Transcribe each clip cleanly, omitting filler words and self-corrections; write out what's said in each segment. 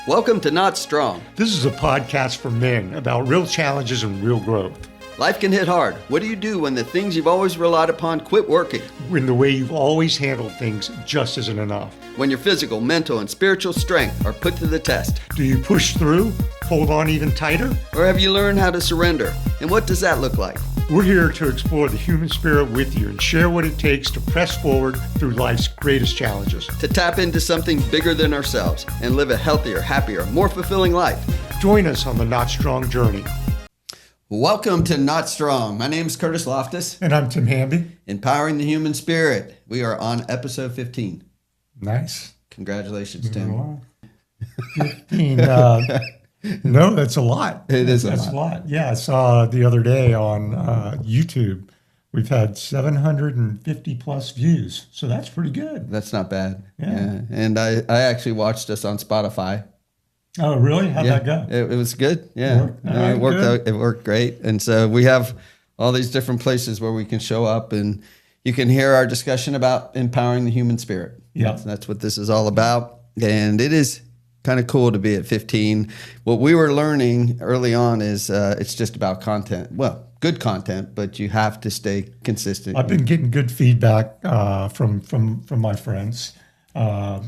Welcome to Not Strong. This is a podcast for men about real challenges and real growth. Life can hit hard. What do you do when the things you've always relied upon quit working? When the way you've always handled things just isn't enough. When your physical, mental, and spiritual strength are put to the test? Do you push through, hold on even tighter? Or have you learned how to surrender? And what does that look like? We're here to explore the human spirit with you and share what it takes to press forward through life's greatest challenges. To tap into something bigger than ourselves and live a healthier, happier, more fulfilling life. Join us on the Not Strong journey. Welcome to Not Strong. My name is Kurtis Loftus. And I'm Tim Hamby. Empowering the human spirit. We are on episode 15. Nice. Congratulations, Tim. 15. No, that's a lot. It is That's a lot. Yeah, I saw the other day on YouTube, we've had 750 plus views. So that's pretty good. That's not bad. Yeah. And I actually watched us on Spotify. Oh, really? How'd that go? It was good. Yeah. It worked out. It worked great. And so we have all these different places where we can show up and you can hear our discussion about empowering the human spirit. Yeah. That's what this is all about. And it is kind of cool to be at 15. What we were learning early on is it's just about content. Well, good content, but you have to stay consistent. I've been getting good feedback from my friends. I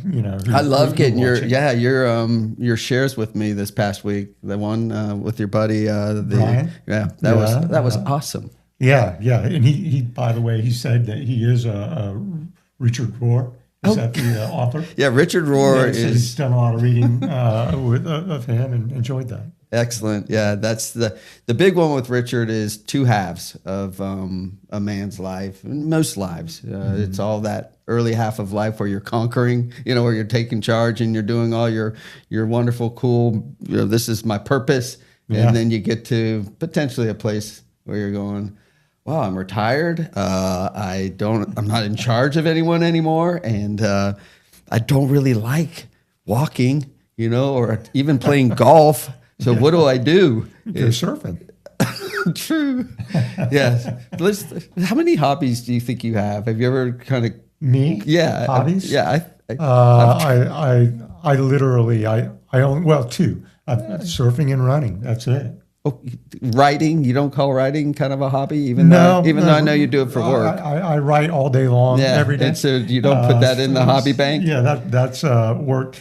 love getting your shares with me this past week. The one with your buddy, Brian? That was awesome. Yeah, and he by the way, he said that he is a Richard Rohr. Is that the author? Yeah, Richard Rohr he's done a lot of reading of him and enjoyed that. Excellent. Yeah, that's the big one with Richard is two halves of a man's life, most lives. It's all that early half of life where you're conquering, where you're taking charge and you're doing all your wonderful, cool, this is my purpose. Yeah. And then you get to potentially a place where you're going, wow, I'm retired. I'm not in charge of anyone anymore. And I don't really like walking, or even playing golf. So what do I do? Go surfing. True. Yes. How many hobbies do you think you have? Have you ever kind of... Me? Yeah. Hobbies? Yeah. I literally only, two. Surfing and running. That's it. Oh, writing? You don't call writing kind of a hobby, even though I know you do it for work. I write all day long, every day. And so you don't put that in the hobby bank? Yeah, that's work.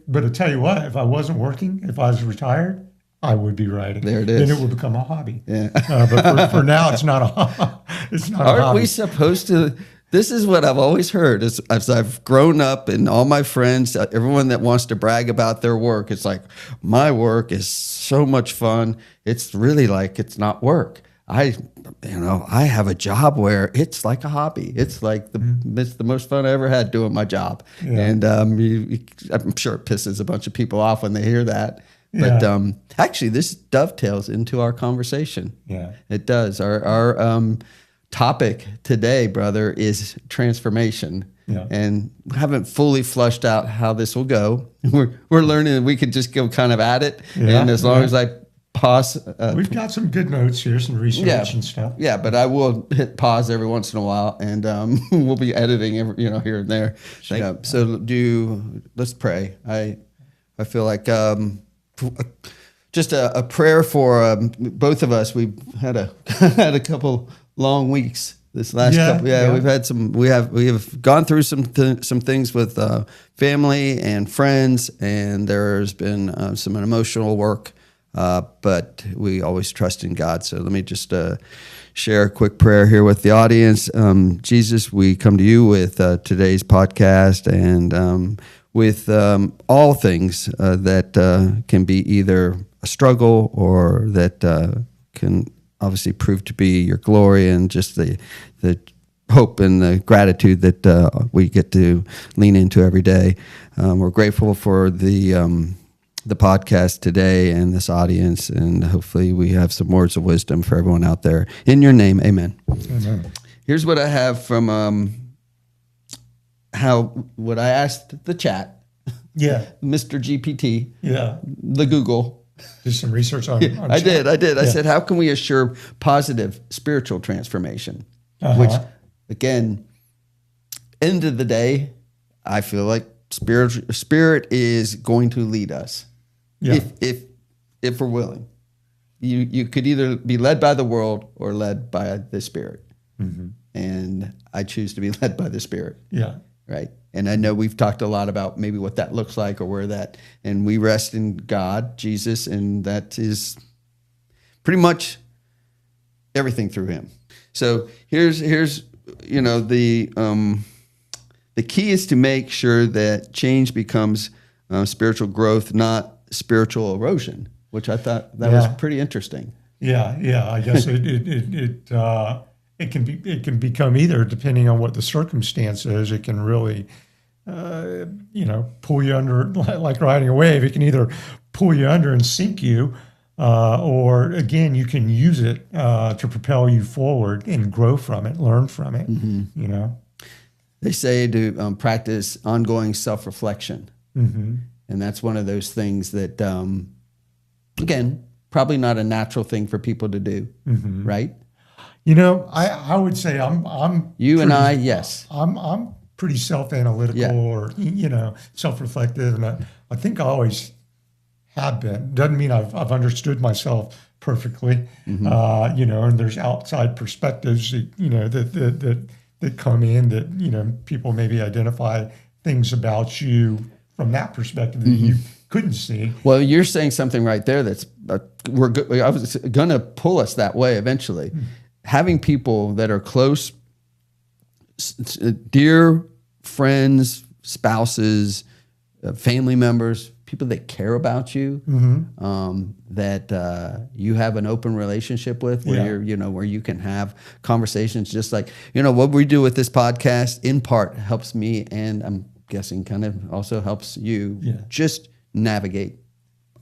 But I tell you what, if I wasn't working, if I was retired, I would be writing. There it is. Then it would become a hobby. Yeah. But for now, it's not a hobby. Aren't we supposed to? This is what I've always heard as I've grown up, and all my friends, everyone that wants to brag about their work, it's like, my work is so much fun. It's really like it's not work. I have a job where it's like a hobby. It's like it's the most fun I ever had doing my job. Yeah. And I'm sure it pisses a bunch of people off when they hear that. But actually, this dovetails into our conversation. Yeah, it does. Our topic today, brother, is transformation. Yeah. And we haven't fully flushed out how this will go. We're learning that we could just go kind of at it. Yeah. And as long as I pause. We've got some good notes here, some research and stuff. Yeah, but I will hit pause every once in a while, and we'll be editing here and there. Yeah. So let's pray. I feel like just a prayer for both of us. We've had a couple long weeks this last couple. Yeah, we've had some. We have gone through some things with family and friends, and there's been some emotional work. But we always trust in God. So let me just share a quick prayer here with the audience. Jesus, we come to you with today's podcast and with all things that can be either a struggle or that can obviously prove to be your glory, and just the hope and the gratitude that we get to lean into every day. We're grateful for the podcast today and this audience, and hopefully we have some words of wisdom for everyone out there. In your name, amen. Amen. Here's what I have from what I asked the chat. Yeah. Mr. GPT. Yeah. The Google. Did some research on I did. I said, how can we assure positive spiritual transformation? Which, again, end of the day, I feel like spirit is going to lead us. Yeah. If we're willing. You could either be led by the world or led by the Spirit. Mm-hmm. And I choose to be led by the Spirit. Yeah. Right. And I know we've talked a lot about maybe what that looks like or where that, and we rest in God, Jesus, and that is pretty much everything through him. So here's the key is to make sure that change becomes spiritual growth, not spiritual erosion, which I thought that was pretty interesting. Yeah. I guess it can become either, depending on what the circumstance is. It can really, pull you under, like riding a wave. It can either pull you under and sink you, or again, you can use it to propel you forward and grow from it, learn from it. Mm-hmm. They say to practice ongoing self-reflection, mm-hmm. and that's one of those things that, again, probably not a natural thing for people to do, mm-hmm. right? I would say I'm yes. I'm pretty self-analytical or self-reflective, and I think I always have been. Doesn't mean I've understood myself perfectly, mm-hmm. And there's outside perspectives that come in that people maybe identify things about you from that perspective that mm-hmm. you couldn't see. Well, you're saying something right there that's I was going to pull us that way eventually. Mm-hmm. Having people that are close, dear friends, spouses, family members, people that care about you, mm-hmm. that you have an open relationship with, where where you can have conversations, just like what we do with this podcast. In part, helps me, and I'm guessing kind of also helps you just navigate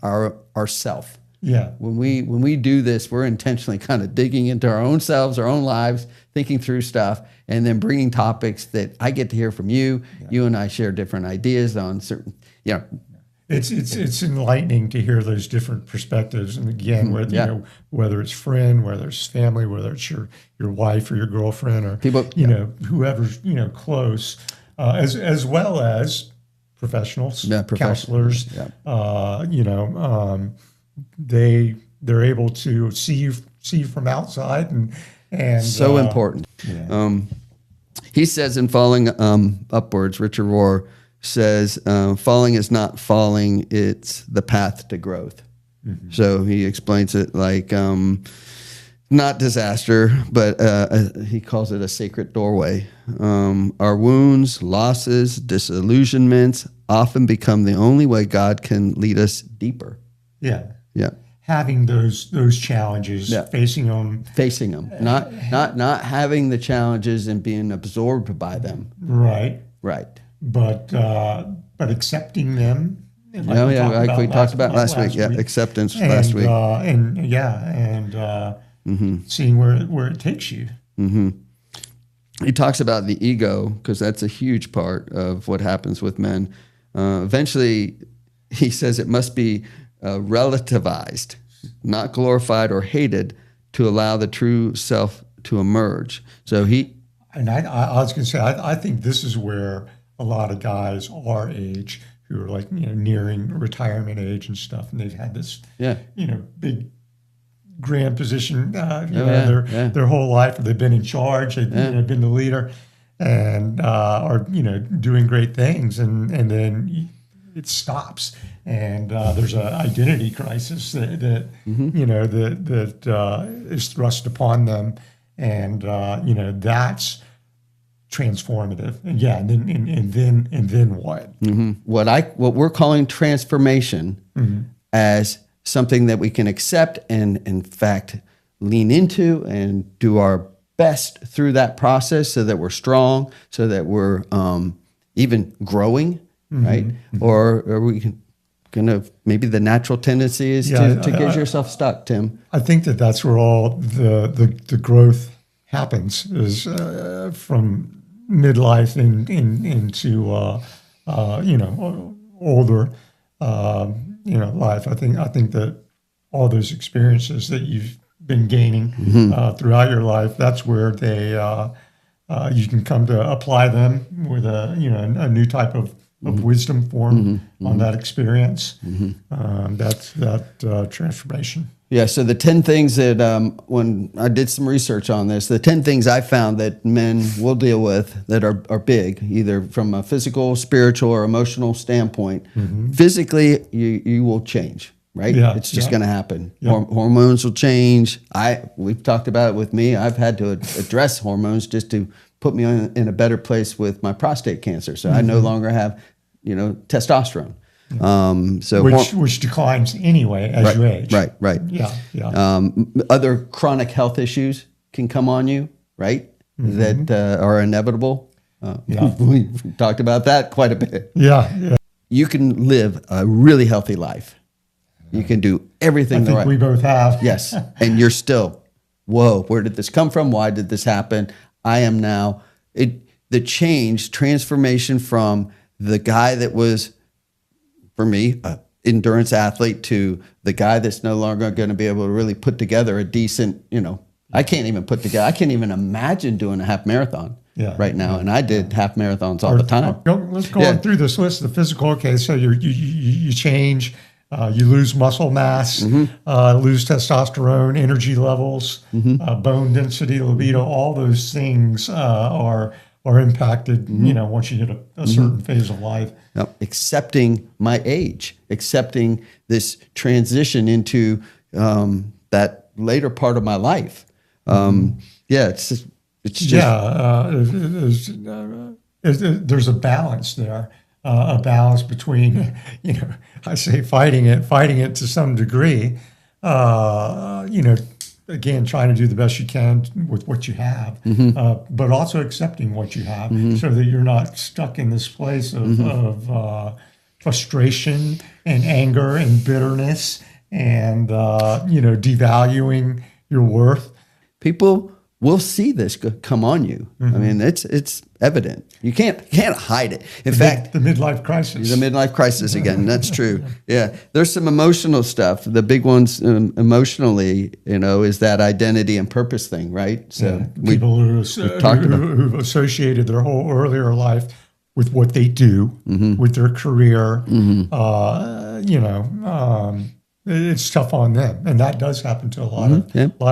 ourself. Yeah. When we do this, we're intentionally kind of digging into our own selves, our own lives, thinking through stuff, and then bringing topics that I get to hear from you. Yeah. You and I share different ideas on certain. It's enlightening to hear those different perspectives, and again, whether it's friend, whether it's family, whether it's your wife or your girlfriend or people, whoever's close, as well as professionals, counselors. They're able to see you from outside, and so important. Yeah. He says in Falling Upwards, Richard Rohr says, falling is not falling, it's the path to growth. Mm-hmm. So he explains it like not disaster, but he calls it a sacred doorway. Our wounds, losses, disillusionments often become the only way God can lead us deeper. Yeah. Yeah. Having those challenges, facing them, not having the challenges and being absorbed by them. Right. But accepting them. Like we talked about last week. Yeah, acceptance last week. Seeing where it takes you. Mm-hmm. He talks about the ego, because that's a huge part of what happens with men. Eventually, he says it must be relativized, not glorified or hated, to allow the true self to emerge. So I was going to say, I think this is where a lot of guys our age who are like nearing retirement age and stuff, and they've had this big grand position their whole life, or they've been in charge, they've been the leader, and are doing great things, and then it stops, and there's an identity crisis that is thrust upon them, and that's transformative. And then what? Mm-hmm. What we're calling transformation as something that we can accept and in fact lean into and do our best through that process, so that we're strong, so that we're even growing. Right? Mm-hmm. Or are we kind of, maybe the natural tendency is to get yourself stuck, Tim? I think that's where all the growth happens, is from midlife into older life. I think that all those experiences that you've been gaining throughout your life, that's where they you can come to apply them with a new type of of wisdom form on that experience. That's that transformation. Yeah, so the 10 things that, when I did some research on this, the 10 things I found that men will deal with that are big, either from a physical, spiritual, or emotional standpoint. Physically, you will change, right? Yeah, it's just going to happen. Yeah. Hormones will change. We've talked about it with me. I've had to address hormones just to put me in a better place with my prostate cancer. So I no longer have, testosterone. So which declines anyway as you age. Right. Yeah. Other chronic health issues can come on you, right? That are inevitable. We've talked about that quite a bit. Yeah. You can live a really healthy life. You can do everything I think we both have. Yes, and you're still, whoa, where did this come from? Why did this happen? I am now, the transformation from the guy that was, for me, an endurance athlete, to the guy that's no longer going to be able to really put together a decent, I can't even imagine doing a half marathon right now. And I did half marathons all the time. Let's go on through this list. The physical, okay, so you change, you lose muscle mass, lose testosterone, energy levels, bone density, libido, all those things are impacted, once you hit a certain phase of life. Now, accepting my age, accepting this transition into that later part of my life. It's just there's a balance there, a balance between, I say fighting it to some degree, again, trying to do the best you can with what you have, but also accepting what you have, so that you're not stuck in this place of frustration and anger and bitterness and devaluing your worth. People will see this come on you. I mean, it's evident. You can't hide it. In fact, the midlife crisis. The midlife crisis again. That's true. Yeah, there's some emotional stuff. The big ones emotionally, is that identity and purpose thing, right? So people who've associated their whole earlier life with what they do, with their career. It's tough on them, and that does happen to a lot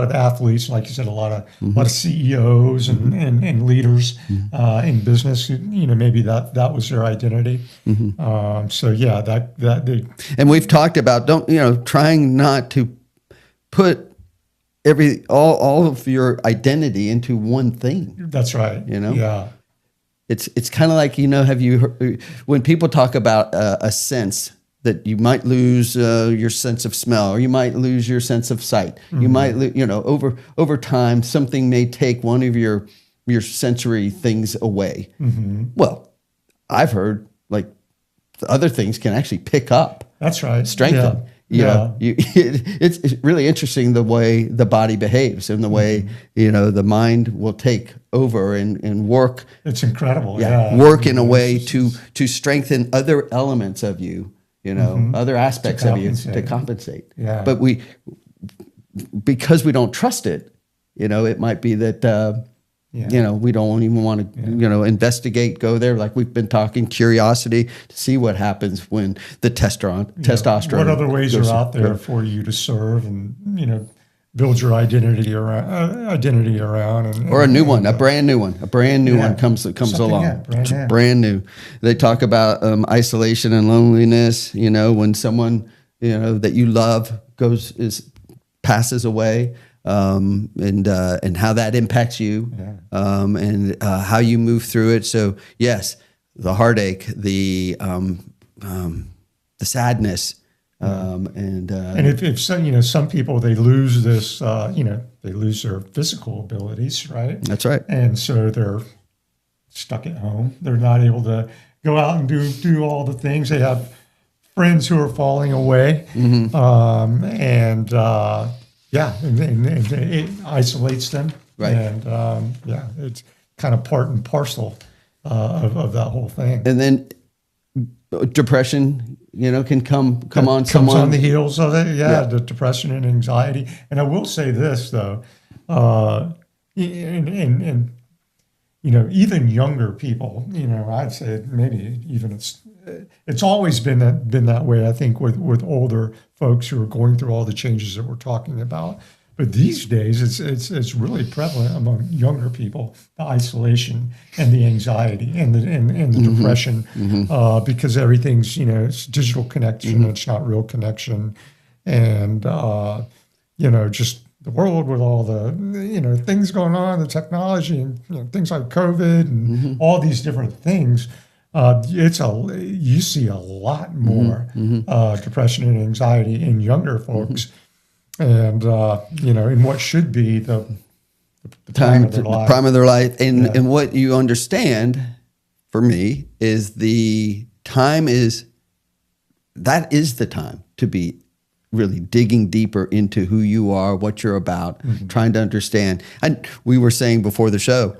of athletes, like you said, a lot of CEOs and leaders in business. Maybe that was their identity. And we've talked about trying not to put all of your identity into one thing. That's right. Yeah. It's kind of like have you heard, when people talk about a sense, that you might lose your sense of smell, or you might lose your sense of sight. You might, over time, something may take one of your sensory things away. Well, I've heard other things can actually pick up. That's right. Strengthen. It's really interesting the way the body behaves and the way the mind will take over and work. It's incredible. Work in a way to strengthen other elements of you. Other aspects of you to compensate. Yeah. But because we don't trust it, it might be that, we don't even want to, investigate, go there. Like we've been talking, curiosity to see what happens when the testosterone. What other ways are out there for you to serve and, build your identity around, or a new one, a brand new one comes along. Brand new. They talk about isolation and loneliness. When someone that you love passes away, and how that impacts you, and how you move through it. So yes, the heartache, the sadness. And if some people, they lose this, they lose their physical abilities, right? That's right. And so they're stuck at home. They're not able to go out and do all the things. They have friends who are falling away, and it isolates them. Right. And it's kind of part and parcel of that whole thing. And then depression, can come on comes someone on the heels of it. The depression and anxiety. And I will say this though, even younger people, I'd say maybe even it's always been that way, I think, with older folks who are going through all the changes that we're talking about. But these days, it's really prevalent among younger people, the isolation and the anxiety and the depression, because everything's, it's digital connection, it's not real connection, and just the world with all the things going on, the technology, and things like COVID and all these different things. You see a lot more depression and anxiety in younger folks. And, in what should be the prime of their life. Prime of their life. And what you understand for me is that is the time to be really digging deeper into who you are, what you're about, trying to understand. And we were saying before the show,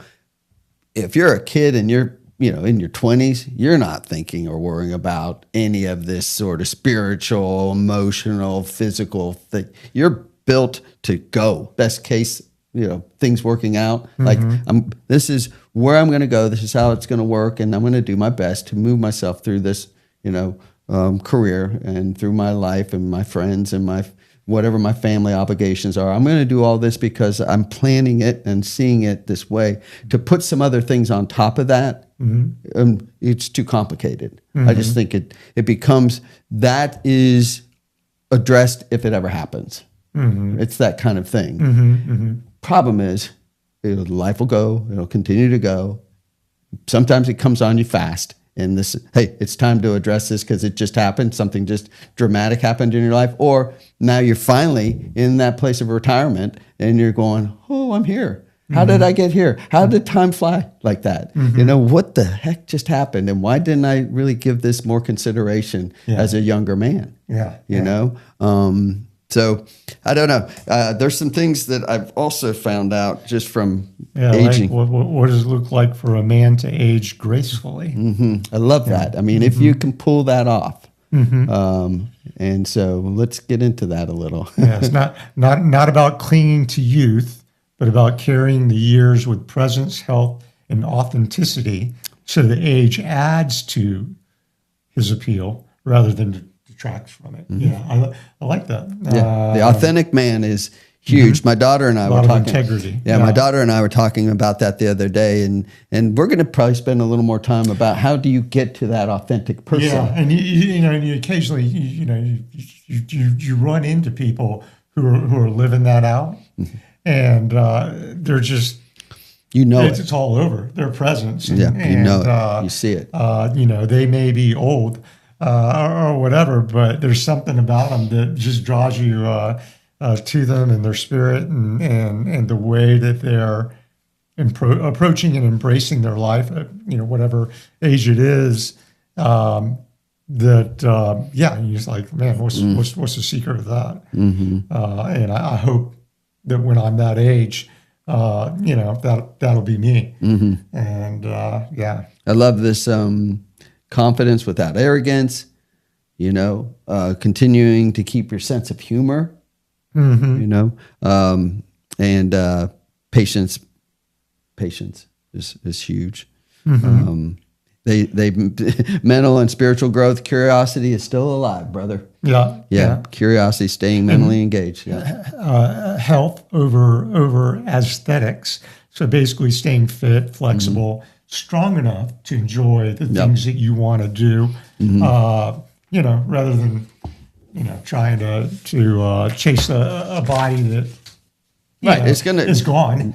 if you're a kid and you're in your 20s, you're not thinking or worrying about any of this sort of spiritual, emotional, physical thing. You're built to go. Best case, things working out. Like this is where I'm going to go. This is how it's going to work, and I'm going to do my best to move myself through this, career and through my life and my friends and whatever my family obligations are. I'm going to do all this because I'm planning it and seeing it this way. To put some other things on top of that, it's too complicated. I just think it becomes, that is addressed if it ever happens. It's that kind of thing. Problem is, life will go, it'll continue to go. Sometimes it comes on you fast. And hey, it's time to address this because it just happened. Something just dramatic happened in your life. Or now you're finally in that place of retirement and you're going, oh, I'm here. How did I get here? How did time fly like that? What the heck just happened? And why didn't I really give this more consideration as a younger man? So I don't know. There's some things that I've also found out just from aging. Like what does it look like for a man to age gracefully? I love that. I mean, if you can pull that off. And so let's get into that a little. It's not about clinging to youth, but about carrying the years with presence, health, and authenticity, so the age adds to his appeal rather than detracts from it. I like that. The authentic man is huge. My daughter and I were talking. Integrity. My daughter and I were talking about that the other day, and we're going to probably spend a little more time about how do you get to that authentic person. And you occasionally you run into people who are living that out. And they're just, it's all over their presence. And, you see it. They may be old or whatever, but there's something about them that just draws you to them and their spirit and the way that they're approaching and embracing their life, whatever age it is. You're just like, man, what's the secret of that? And I hope that when I'm that age, that'll be me. And I love this confidence without arrogance. Continuing to keep your sense of humor. And patience. Patience is huge. They mental and spiritual growth. Curiosity is still alive, brother. Curiosity, staying mentally engaged. Health over aesthetics. So basically, staying fit, flexible, strong enough to enjoy the things that you want to do. Rather than trying to chase a body that is gone.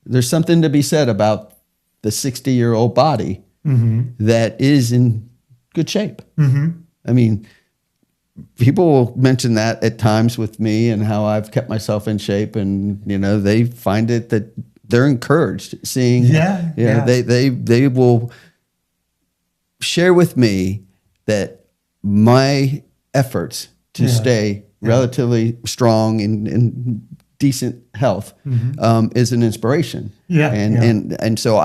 There's something to be said about the 60-year-old body that is in good shape. I mean, people will mention that at times with me and how I've kept myself in shape, and they find it that they're encouraged seeing. They will share with me that my efforts to stay relatively strong and decent health is an inspiration. And so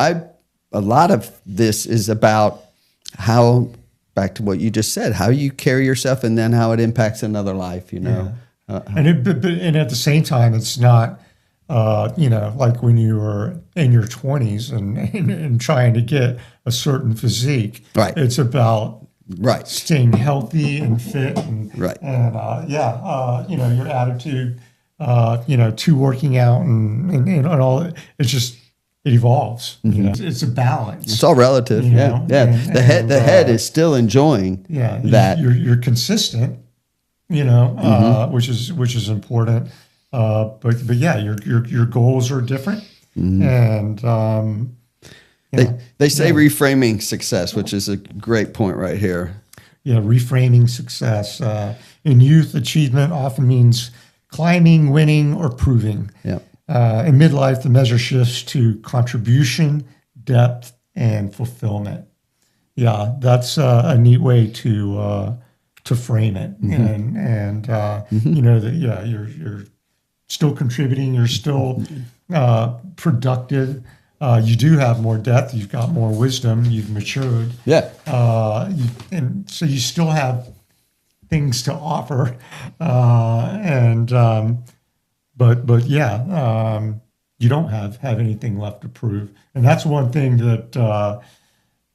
a lot of this is about how, back to what you just said, how you carry yourself and then how it impacts another life, And at the same time, it's not like when you were in your 20s and trying to get a certain physique. Right. It's about staying healthy and fit and your attitude, to working out and all. It's just, it evolves. It's a balance. It's all relative. The head is still enjoying that. You're consistent, which is important. But your goals are different, and they say reframing success, which is a great point right here. Yeah, reframing success in youth. Achievement often means climbing, winning, or proving. Yeah. In midlife, the measure shifts to contribution, depth, and fulfillment. Yeah, that's a neat way to frame it, and that you're still contributing, you're still productive. You do have more depth, you've got more wisdom, you've matured. Yeah. And so you still have things to offer. You don't have anything left to prove. And that's one thing that,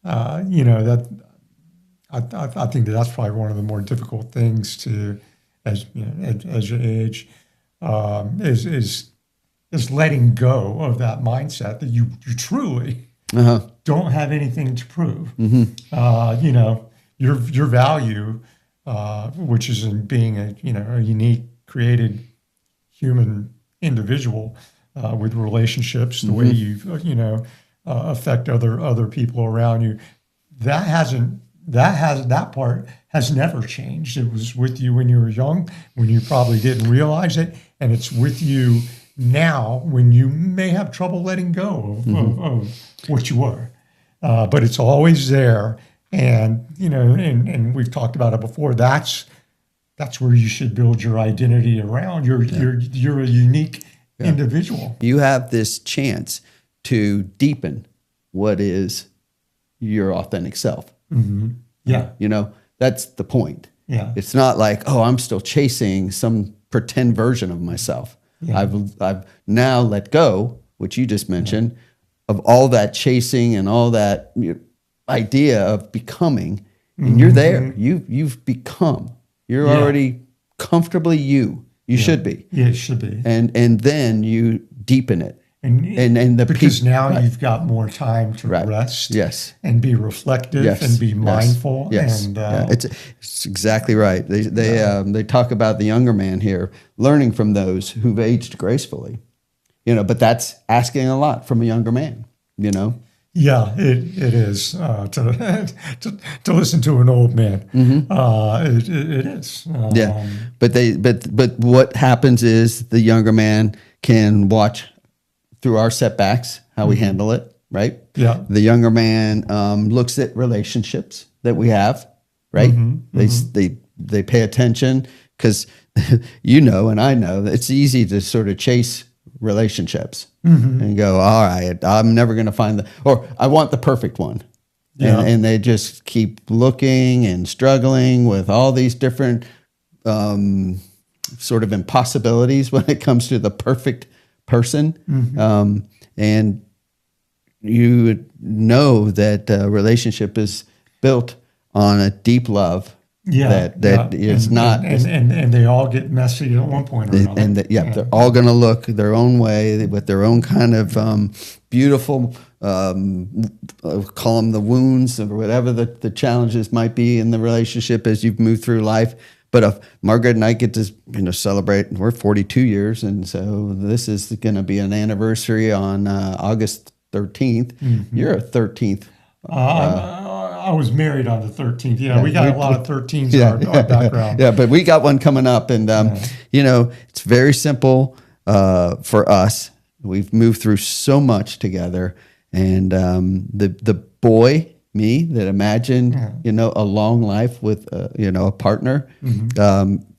that I think that's probably one of the more difficult things to, as you age, is letting go of that mindset that you truly don't have anything to prove. Your value, which is in being a unique, created human individual with relationships, the way you affect other people around you, that part has never changed. It was with you when you were young, when you probably didn't realize it, and it's with you now when you may have trouble letting go of what you were. But it's always there, and and we've talked about it before. That's where you should build your identity around. You're a unique individual. You have this chance to deepen what is your authentic self. Yeah. That's the point. Yeah. It's not like, oh, I'm still chasing some pretend version of myself. Yeah. I've now let go, which you just mentioned, of all that chasing and all that idea of becoming. And you're there. You've become. You're already comfortably you. You should be. Yeah, it should be. And then you deepen it. And because now you've got more time to rest, and be reflective, and be mindful, and it's exactly right. They talk about the younger man here learning from those who've aged gracefully, but that's asking a lot from a younger man, Yeah, it is to listen to an old man. It is. But what happens is the younger man can watch through our setbacks, how we handle it, right? Yeah. The younger man looks at relationships that we have, right? They pay attention because and I know that it's easy to sort of chase relationships and go, all right, I'm never going to find or I want the perfect one. Yeah. And they just keep looking and struggling with all these different sort of impossibilities when it comes to the perfect person. And you know that a relationship is built on a deep love. That is not, and they all get messy at one point or another. And they're all going to look their own way with their own kind of beautiful, call them the wounds or whatever the challenges might be in the relationship as you've moved through life. But Margaret and I get to celebrate. We're 42 years, and so this is going to be an anniversary on August 13th. You're a 13th. I was married on the 13th. Yeah, we got a lot of 13s in our background. Yeah, but we got one coming up, and it's very simple for us. We've moved through so much together, and the boy. Me that imagined, a long life with, a partner,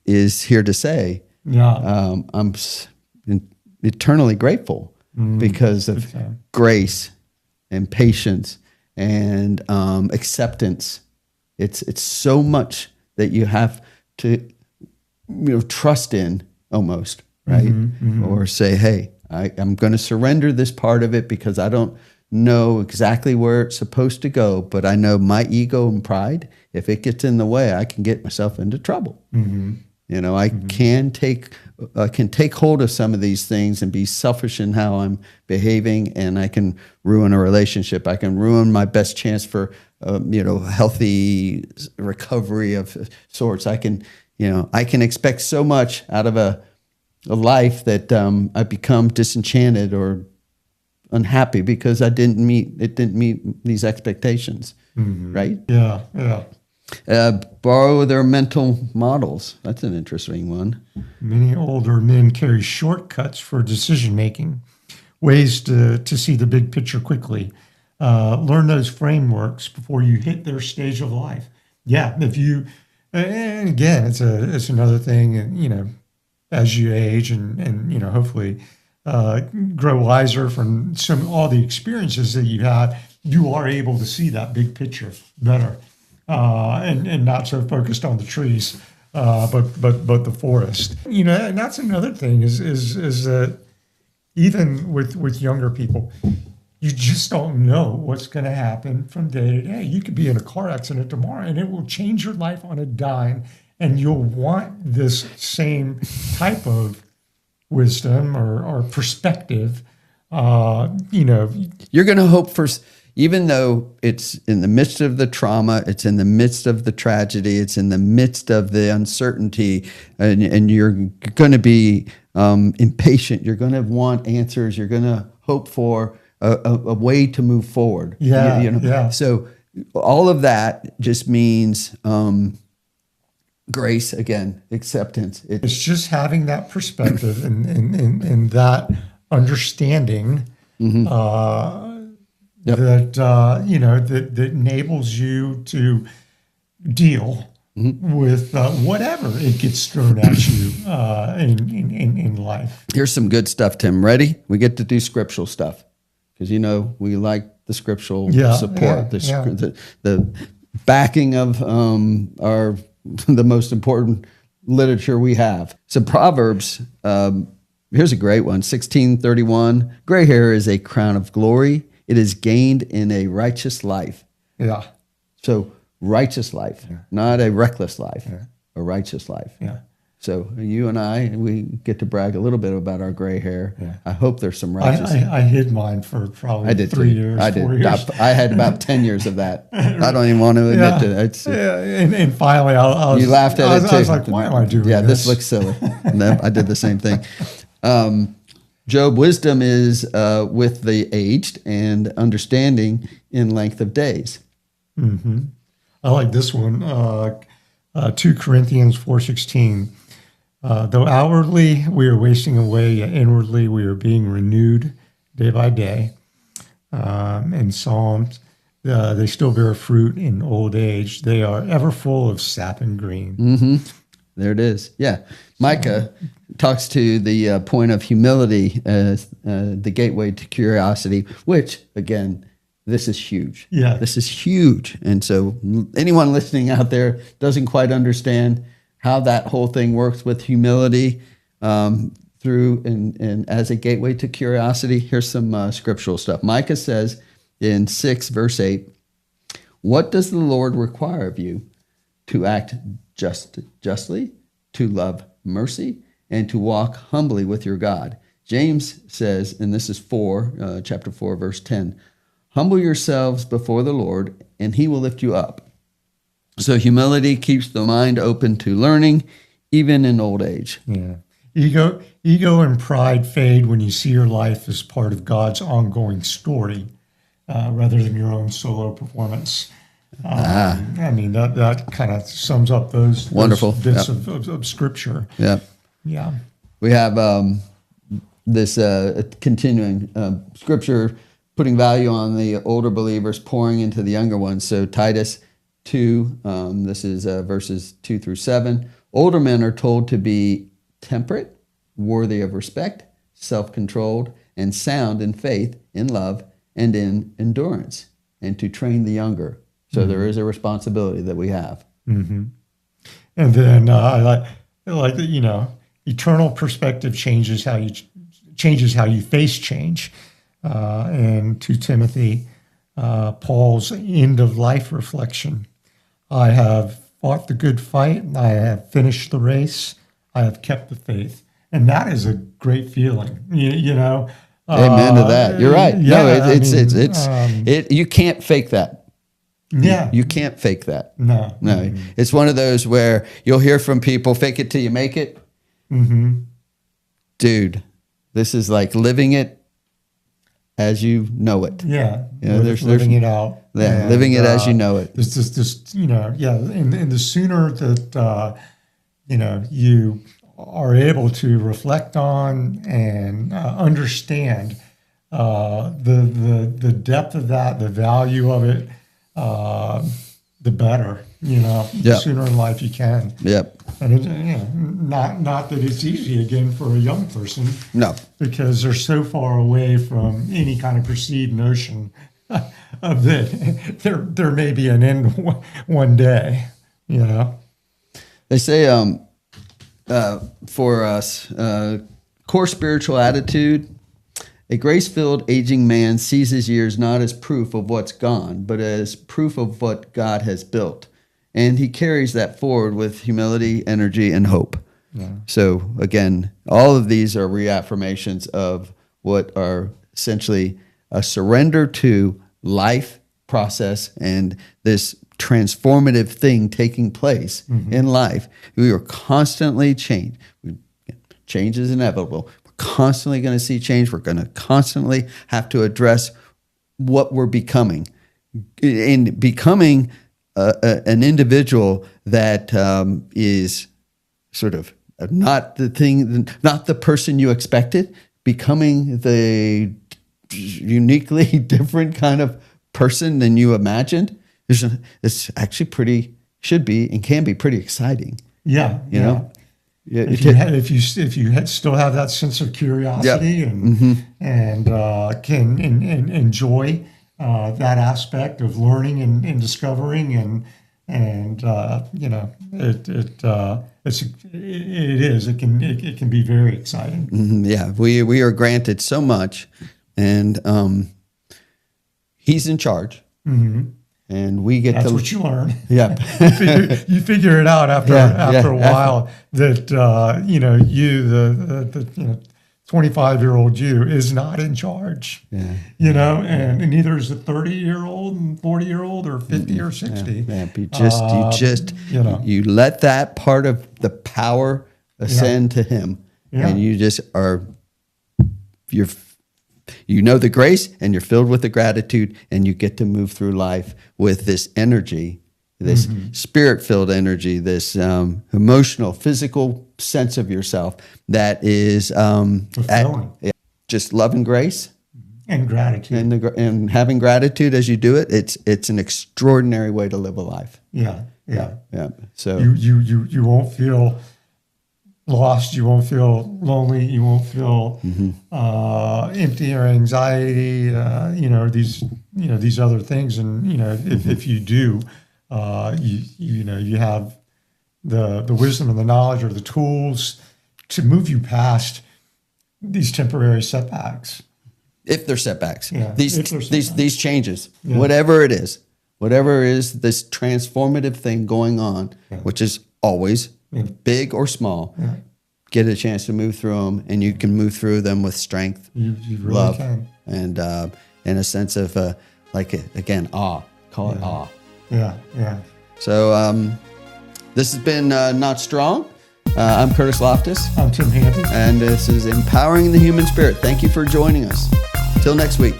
is here to say, I'm eternally grateful because of grace and patience and acceptance. It's so much that you have to, trust in almost, right? Or say, hey, I'm going to surrender this part of it because I don't know exactly where it's supposed to go, but I know my ego and pride, if it gets in the way, I can get myself into trouble. You know, I can take hold of some of these things and be selfish in how I'm behaving, and I can ruin a relationship. I can ruin my best chance for, healthy recovery of sorts. I can expect so much out of a life that I become disenchanted or unhappy because it didn't meet these expectations, right? Yeah. Borrow their mental models. That's an interesting one. Many older men carry shortcuts for decision making, ways to see the big picture quickly. Learn those frameworks before you hit their stage of life. Yeah, and again, it's another thing, and as you age and hopefully grow wiser from all the experiences that you've had, you are able to see that big picture better. And not so focused on the trees, but the forest. And that's another thing is that even with younger people, you just don't know what's going to happen from day to day. You could be in a car accident tomorrow, and it will change your life on a dime. And you'll want this same type of wisdom or perspective. You're going to hope for. Even though it's in the midst of the trauma, it's in the midst of the tragedy, it's in the midst of the uncertainty, and you're going to be impatient. You're going to want answers. You're going to hope for a way to move forward. Yeah. So all of that just means grace, again, acceptance. It's just having that perspective and that understanding. Yep. That enables you to deal with whatever it gets thrown at you in life. Here's some good stuff, Tim. Ready? We get to do scriptural stuff because we like the scriptural support, the backing of the most important literature we have. So Proverbs. Here's a great one. 16:31. Gray hair is a crown of glory. It is gained in a righteous life. Yeah. So righteous life, not a reckless life, a righteous life. Yeah. So you and we get to brag a little bit about our gray hair. Yeah. I hope there's some righteous. I hid mine for probably 3 years. I did. 4 years. I had about 10 years of that. I don't even want to admit to it. And finally, you laughed at it too. I was like, why am I doing this? Yeah, this looks silly. No, I did the same thing. Job, wisdom is with the aged and understanding in length of days. Mm-hmm. I like this one, 2 Corinthians 4:16. Though outwardly we are wasting away, yet inwardly we are being renewed day by day. And Psalms, they still bear fruit in old age. They are ever full of sap and green. Mm-hmm. There it is. Yeah. Micah talks to the point of humility as the gateway to curiosity, which, again, this is huge. Yeah. This is huge. And so anyone listening out there doesn't quite understand how that whole thing works with humility through and as a gateway to curiosity. Here's some scriptural stuff. Micah says in 6 verse 8, what does the Lord require of you? To act justly, to love mercy, and to walk humbly with your God. James says, and this is chapter 4, verse 10, humble yourselves before the Lord, and he will lift you up. So humility keeps the mind open to learning, even in old age. Yeah. Ego and pride fade when you see your life as part of God's ongoing story, rather than your own solo performance. I mean, that kind of sums up those bits of scripture. Yeah. Yeah. We have this continuing scripture putting value on the older believers, pouring into the younger ones. So Titus 2, this is verses 2 through 7. Older men are told to be temperate, worthy of respect, self-controlled, and sound in faith, in love, and in endurance, and to train the younger. So there is a responsibility that we have. Mm-hmm. And then I like that, eternal perspective changes how you changes how you face change. And to Timothy, Paul's end of life reflection. I have fought the good fight. I have finished the race. I have kept the faith. And that is a great feeling, you know. Amen to that. You're right. Yeah, you can't fake that. Yeah. You can't fake that. No. It's one of those where you'll hear from people, fake it till you make it. Mm-hmm. Dude, this is like living it as you know it. Yeah. There's living it out. Yeah, and, living it as you know it. There's just you know, and the sooner that, you are able to reflect on and understand the depth of that, the value of it, the better. The sooner in life you can. Yep. And not that it's easy again for a young person. No. Because they're so far away from any kind of perceived notion of that there may be an end one day. They say for us, core spiritual attitude. A grace-filled aging man sees his years not as proof of what's gone, but as proof of what God has built. And he carries that forward with humility, energy, and hope. Yeah. So again, all of these are reaffirmations of what are essentially a surrender to life process and this transformative thing taking place in life. We are constantly changed. Change is inevitable. Constantly going to see change. We're going to constantly have to address what we're becoming. In becoming an individual that is sort of not the person you expected, becoming the uniquely different kind of person than you imagined. It's actually should be and can be pretty exciting. Yeah. You know? Yeah, if you still have that sense of curiosity and can enjoy that aspect of learning and discovering and it can be very exciting. Yeah, we are granted so much, and he's in charge. And we get That's what you learn. Yeah. you figure it out after a while that the 25-year-old you is not in charge. Yeah. And neither is a 30-year-old and 40-year-old or 50 or 60. You let that part of the power ascend to him, and you just you're the grace, and you're filled with the gratitude, and you get to move through life with this energy, this spirit-filled energy, this emotional, physical sense of yourself that is just love and grace and gratitude, and having gratitude as you do it. It's an extraordinary way to live a life. Yeah. So you won't feel lost, you won't feel lonely, you won't feel empty or anxiety, these other things. And if you do, you have the wisdom and the knowledge or the tools to move you past these temporary setbacks. If they're setbacks, these changes, whatever it is this transformative thing going on, which is always big or small, get a chance to move through them, and you can move through them with strength, you really love, can. and a sense of awe. Call it awe. Yeah. So this has been Not Strong. I'm Kurtis Loftus. I'm Tim Handy. And this is Empowering the Human Spirit. Thank you for joining us. Till next week.